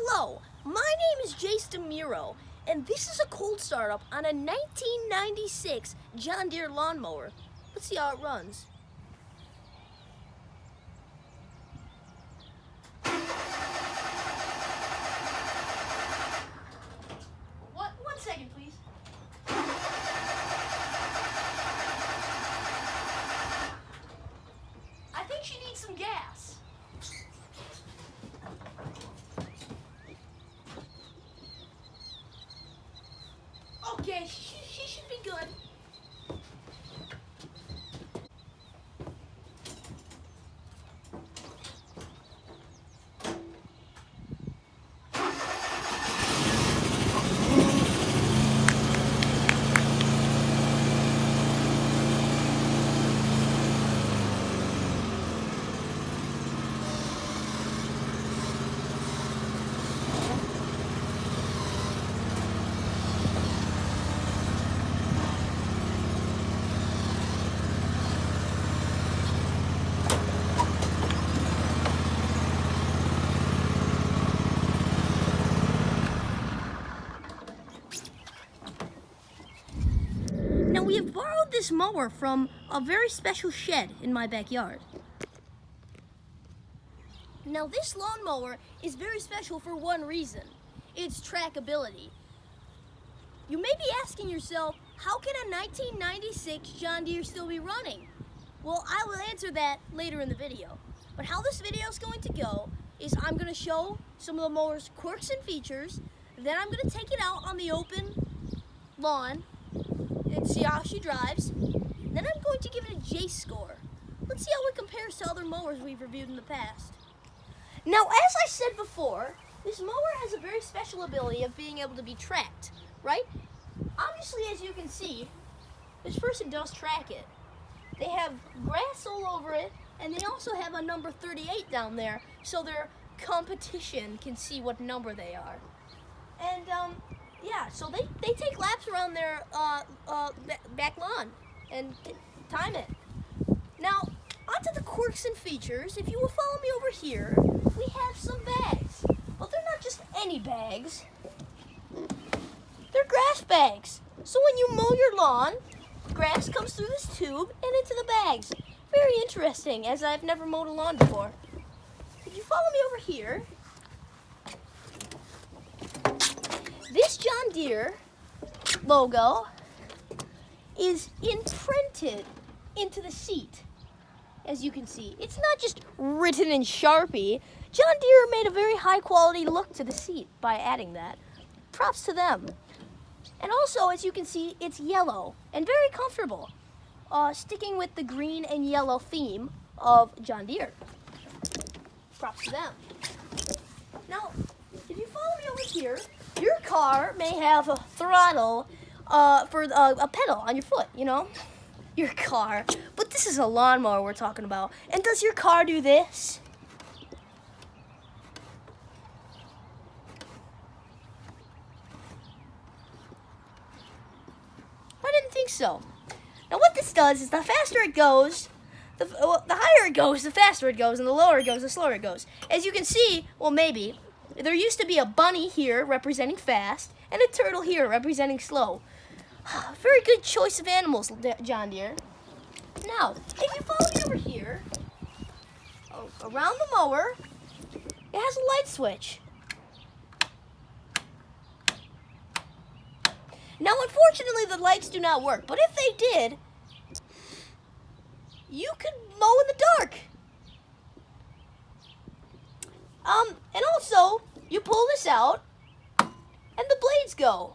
Hello, my name is Demuro, and this is a cold startup on a 1996 John Deere lawnmower. Let's see how it runs. One second, please. I think she needs some gas. Okay, she should be good. Now, we have borrowed this mower from a very special shed in my backyard. Now, this lawnmower is very special for one reason. It's trackability. You may be asking yourself, how can a 1996 John Deere still be running? Well, I will answer that later in the video. But how this video is going to go is I'm going to show some of the mower's quirks and features, then I'm going to take it out on the open lawn and see how she drives. Then I'm going to give it a J score. Let's see how it compares to other mowers we've reviewed in the past. Now, as I said before, this mower has a very special ability of being able to be tracked, right? Obviously, as you can see, this person does track it. They have grass all over it, and they also have a number 38 down there, so their competition can see what number they are. And, yeah, so they take laps around their back lawn and time it. Now, onto the quirks and features. If you will follow me over here, we have some bags. But they're not just any bags. They're grass bags. So when you mow your lawn, grass comes through this tube and into the bags. Very interesting, as I've never mowed a lawn before. If you follow me over here, this John Deere logo is imprinted into the seat, as you can see. It's not just written in Sharpie. John Deere made a very high quality look to the seat by adding that. Props to them. And also, as you can see, it's yellow and very comfortable, sticking with the green and yellow theme of John Deere. Props to them. Now, if you follow me over here, your car may have a throttle for a pedal on your foot, you know? Your car. But this is a lawnmower we're talking about. And does your car do this? I didn't think so. Now what this does is the faster it goes, the higher it goes, the faster it goes, and the lower it goes, the slower it goes. As you can see, well maybe, there used to be a bunny here representing fast, and a turtle here representing slow. Very good choice of animals, John Deere. Now, if you follow me over here, around the mower, it has a light switch. Now, unfortunately, the lights do not work, but if they did, you could mow in the dark. And also, you pull this out, and the blades go.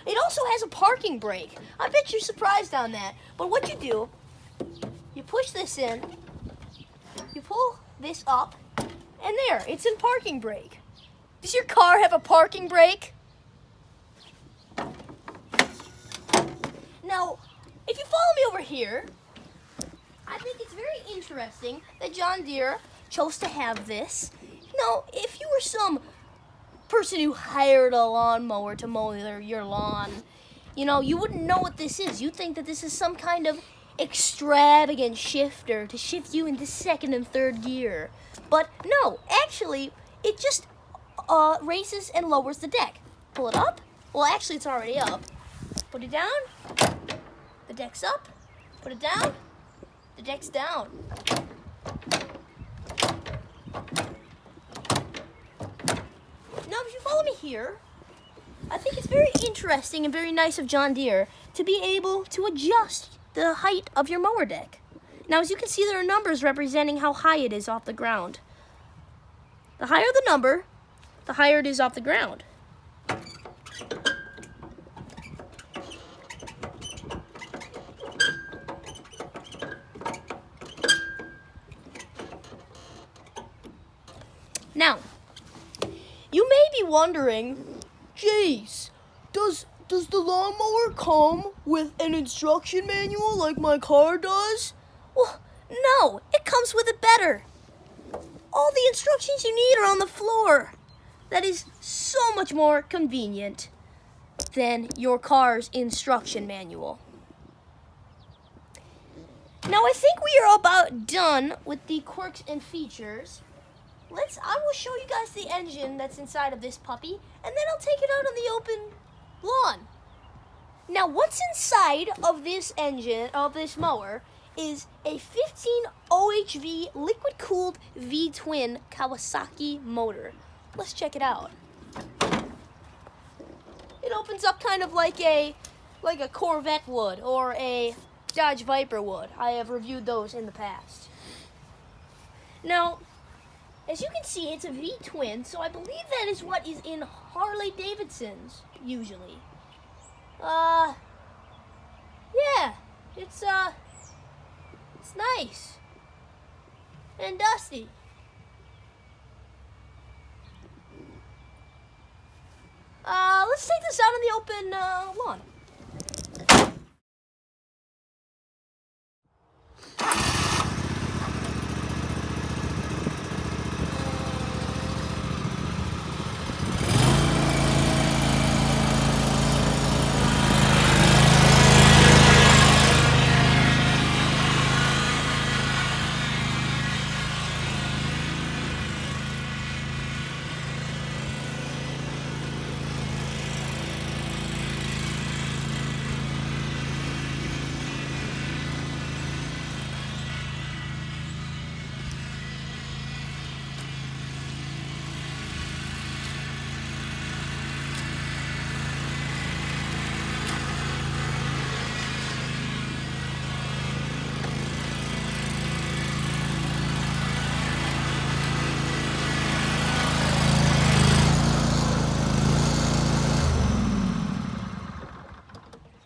It also has a parking brake. I bet you're surprised on that. But what you do, you push this in, you pull this up, and there, it's in parking brake. Does your car have a parking brake? Now, if you follow me over here, I think it's very interesting that John Deere chose to have this. Now, if you were some person who hired a lawnmower to mow your lawn, You know, you wouldn't know what this is. You think that this is some kind of extravagant shifter to shift you into second and third gear. But no, actually, it just raises and lowers the deck. Pull it up. Well, actually, it's already up. Put it down. The deck's up. Put it down. The deck's down. Now, if you follow me here, I think it's very interesting and very nice of John Deere to be able to adjust the height of your mower deck. Now, as you can see, there are numbers representing how high it is off the ground. The higher the number, the higher it is off the ground. Now, you may be wondering, Jace, does the lawnmower come with an instruction manual like my car does? Well, no, it comes with it better. All the instructions you need are on the floor. That is so much more convenient than your car's instruction manual. Now, I think we are about done with the quirks and features. I will show you guys the engine that's inside of this puppy, and then I'll take it out on the open lawn. Now, what's inside of this engine, of this mower, is a 15 OHV liquid-cooled V-twin Kawasaki motor. Let's check it out. It opens up kind of like a Corvette would or a Dodge Viper would. I have reviewed those in the past. Now, as you can see, it's a V-twin, so I believe that is what is in Harley Davidsons, usually. Yeah, it's nice and dusty. Let's take this out in the open lawn.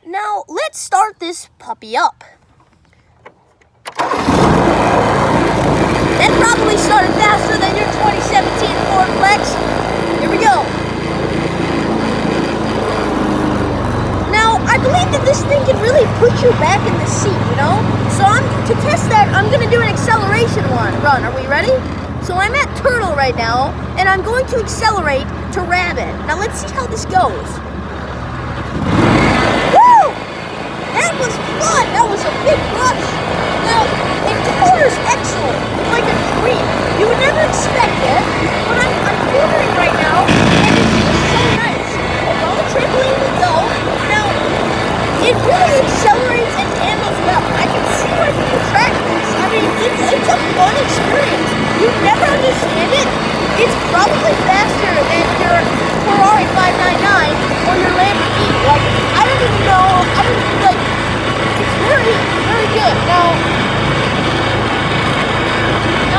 Now, let's start this puppy up. That probably started faster than your 2017 Ford Flex. Here we go. Now, I believe that this thing can really put you back in the seat, you know? So to test that, I'm going to do an acceleration run. Are we ready? So I'm at turtle right now, and I'm going to accelerate to rabbit. Now, let's see how this goes. That was fun! That was a big rush! Now, it corners excellent, like a dream. You would never expect it, but I'm cornering right now, and it's so nice. Like on the trampoline we go. Now, it really accelerates and handles well. I can see why people track this. I mean, it's a fun experience. You'd never understand it. It's probably faster than your Ferrari 599 or your Lamborghini. Like, I don't even know. It's very, very good. Now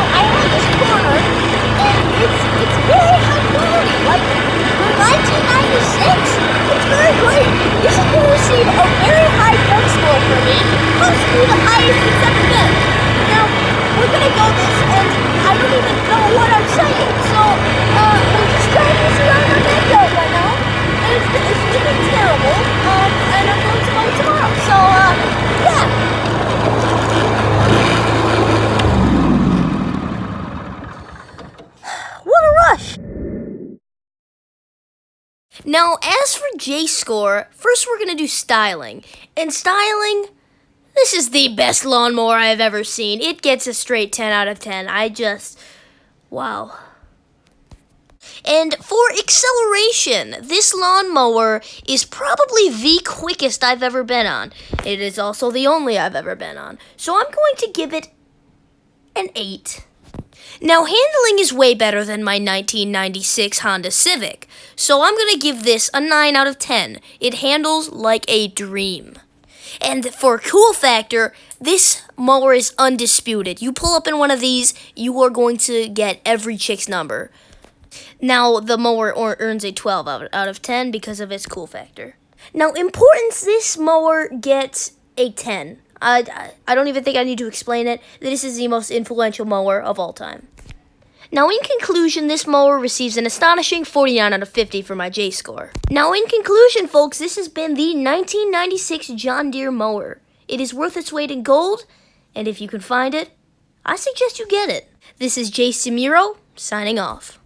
I have this corner, and it's very high quality. Like, for 1996, it's very great. This is going to receive a very high point score for me, possibly the highest it's ever been. Now, we're going to go this, and I don't even know what I'm saying. So, we're just trying this around our backyard right now, and it's looking terrible, and I'm going to mow it tomorrow. So, yeah. What a rush! Now, as for J-score, first we're going to do styling. And styling, this is the best lawnmower I've ever seen. It gets a straight 10 out of 10. Wow. And for acceleration, this lawnmower is probably the quickest I've ever been on. It is also the only I've ever been on. So I'm going to give it an 8. Now, handling is way better than my 1996 Honda Civic, so I'm going to give this a 9 out of 10. It handles like a dream. And for cool factor, this mower is undisputed. You pull up in one of these, you are going to get every chick's number. Now, the mower earns a 12 out of 10 because of its cool factor. Now, importance, this mower gets a 10. I don't even think I need to explain it. This is the most influential mower of all time. Now, in conclusion, this mower receives an astonishing 49 out of 50 for my J-score. Now, in conclusion, folks, this has been the 1996 John Deere mower. It is worth its weight in gold, and if you can find it, I suggest you get it. This is Demuro, signing off.